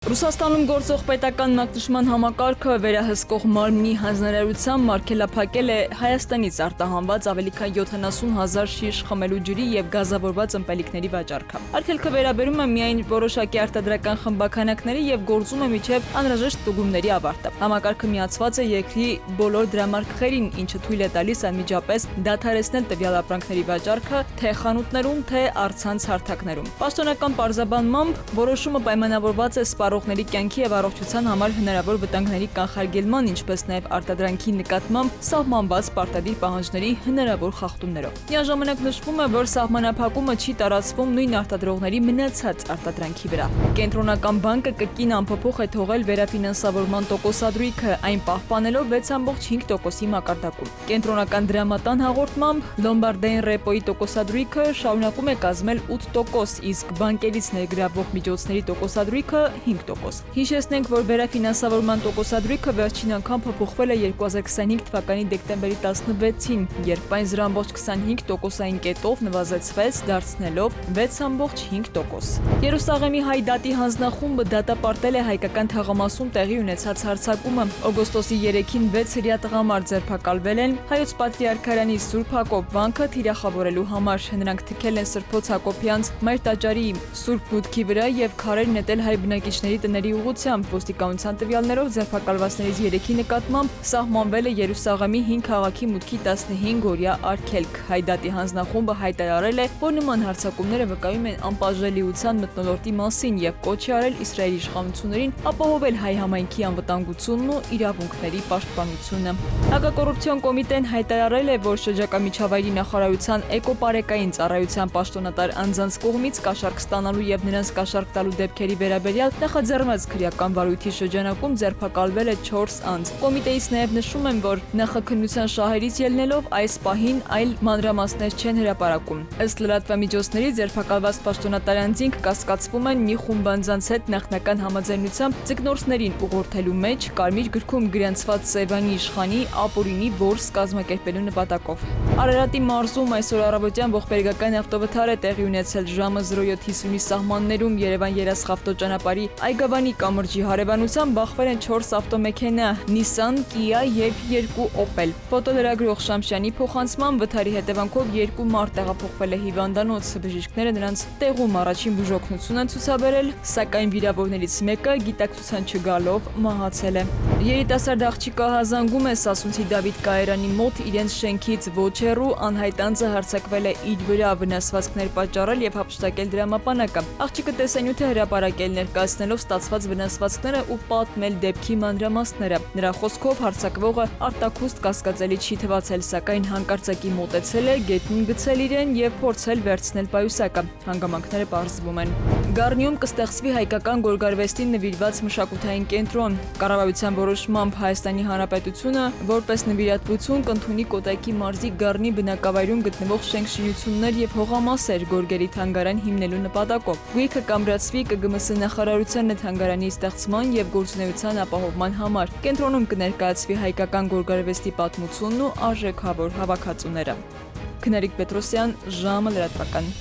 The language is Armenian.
Ռուսաստանում գործող պետական մակնշման համակարգը վերահսկող մարմնի հանձնարարությամբ մարգելափակել է Հայաստանից արտահանված ավելի քան 70,000 շիշ խմելու ջրի և գազավորված ըմպելիքների վաճառքը։ Արգելքը վերաբերում է միայն որոշակի արտադրական խմբաքանակների և գործում է մինչև անհրաժեշտ ստուգումների ավարտը։ Համակարգը միացված է երկրի բոլոր դրամարկղերին, ինչը թույլ է տալիս անմիջապես դադարեցնել տվյալ ապրանքների վաճառքը թե խանութներում, թե առցանց հարթակներում։ Պաշտոնական պարզաբանմամբ որոշումը պայմանավորված է սպառողների կյանքի և առողջության համար հնարավոր վտանգների կանխարգելման, ինչպես նաև արտադրանքի նկատմամբ սահմանված պարտադիր պահանջների հնարավոր խախտումներով։ Միաժամանակ նշվում է, որ սահմանափակումը չի տարածվում նույն արտադրողների մնացած արտադրանքի վրա։ Կենտրոնական բանկը կրկին անփոփոխ է թողել վերաֆինանսավորման տոկոսադրույքը, այն պահպանելով 6,5%-ի մակարդակում։ Կենտրոնական դրամատան հաղորդմամբ լոմբարդային ռեպոյի տոկոսադրույքը շարունակում է կազմել 8%, իսկ բանկերից ներգրավվող միջոցների տոկոսադրույքը 5%։ Հիշեցնենք, որ վերաֆինանսավորման տոկոսադրույքը վերջին անգամ փոփոխվել է 2025 թվականի դեկտեմբերի 16-ին, երբ այն 0,25%-ային կետով նվազեցվեց, դարձնելով 6,5%։ Երուսաղեմի հայ դատի հանձնախումբը դատապարտել է հայկական թաղամասում տեղի ունեցած հարձակումը։ Օգոստոսի 3-ին 6 հրեա տղամարդ ձերբակալվել են Հայոց Պատրիարքարանի Սուրբ Հակոբ վանքը թիրախավորելու համար։ Նրանք թքել են Սրբոց Հակոբյանց Մայր տաճարի Սուրբ մուտքի վրա և քարեր նետել հայ բնակիչների տների ուղղությամբ։ Ոստիկանության տվյալներով ձերբակալվածներից 3-ի նկատմամբ սահմանվել է Երուսաղեմի 5 քաղաքի մուտքի 15-օրյա արգելք։ Հայ դատի հանձնախումբը հայտարարել է, որ նման հարձակումները վկայում են անպաշտպանության մթնոլորտի մասին և կոչ է արել Իսրայելի իշխանություններին ապահովել հայ համայնքի անվտանգությունն ու իրավունքների պաշտպանությունը։ Հակակոռուպցիոն կոմիտեն հայտարարել է, որ շրջակա միջավայրի նախարարության էկոպարեկային ծառայության պաշտոնատար անձանց կողմից կաշառք ստանալու և նրանց կաշառք տալու դեպքերի վերաբերյալ նախաձեռնված քրեական վարույթի շրջանակում ձերբակալվել է 4 անձ։ Կոմիտեից նաև նշում են, որ նախաքննության շահերից ելնելով այս պահին այլ մանրամասներ չեն հրապարակում։ Ըստ լրատվամիջոցների ձերբակալված պաշտոնատար անձինք կասկածվում են մի խումբ անձանց հետ նախնական համաձայնությամբ ձկնորսներին ուղղորդելու մեջ կարմիր գրքում գրանցված Սևանի իշխանի ապօրինի որս կազմակերպելու նպատակով։ Արարատի մարզում այսօր առավոտյան ողբերգական ավտովթար է տեղի ունեցել ժամը 07:50-ի սահմաններում Երևան-Երասխ ավտոճանապարհի Այգաբանի կամրջի հարևանությամբ բախվել են 4 ավտոմեքենա՝ Nissan, Kia և 2 Opel։ Ֆոտոլրագրող Շամշյանի փոխանցմամբ վթարի հետևանքով 2 մարդ տեղափոխվել է հիվանդանոց։ Բժիշկները նրանց տեղում առաջին բուժօգնություն են ցուցաբերել, սակայն վիրավորներից մեկը գիտակցության չգալով մահացել է։ Երիտասարդ աղջիկը հազանգում է Սասունցի Դավիթ Կայարանի մոտ իրենց շենքից ոչ հեռու անհայտ անձը հարձակվել է իր վրա, վնասվածքներ պատճառել և հափշտակել դրամապանակը։ Աղջիկը տեսանյութ է հրապարակել, ներկայացնելով ստացված վնասվածքները ու պատմել դեպքի մանրամասները։ Նրա խոսքով հարձակվողը արտաքուստ կասկածելի չի թվացել, սակայն հանկարծակի մոտեցել է, գետնին գցել իրեն և փորձել վերցնել պայուսակը։ Հանգամանքները պարզվում են։ Գառնիում կստեղծվի հայկական գորգարվեստին նվիրված մշակութային կենտրոն։ Կառավարության որոշմամբ Հայաստանի Հանրապետությունը որպես նվիրատվություն կընդունի Կոտայքի մարզի Գառնի բնակավայրում գտնվող շենք-շինություններ և հողամասեր գորգերի թանգարան հիմնելու նպատակով։ Գույքը կամրացվի ԿԳՄՍ նախարարության թանգարանի ստեղծման և գործունեության ապահովման համար։ Կենտրոնում կներկայացվի հայկական գորգարվեստի պատմությունն ու արժեքավոր հավաքածուները։ Քնարիկ Պետրոսյան, ժամը լրատվական։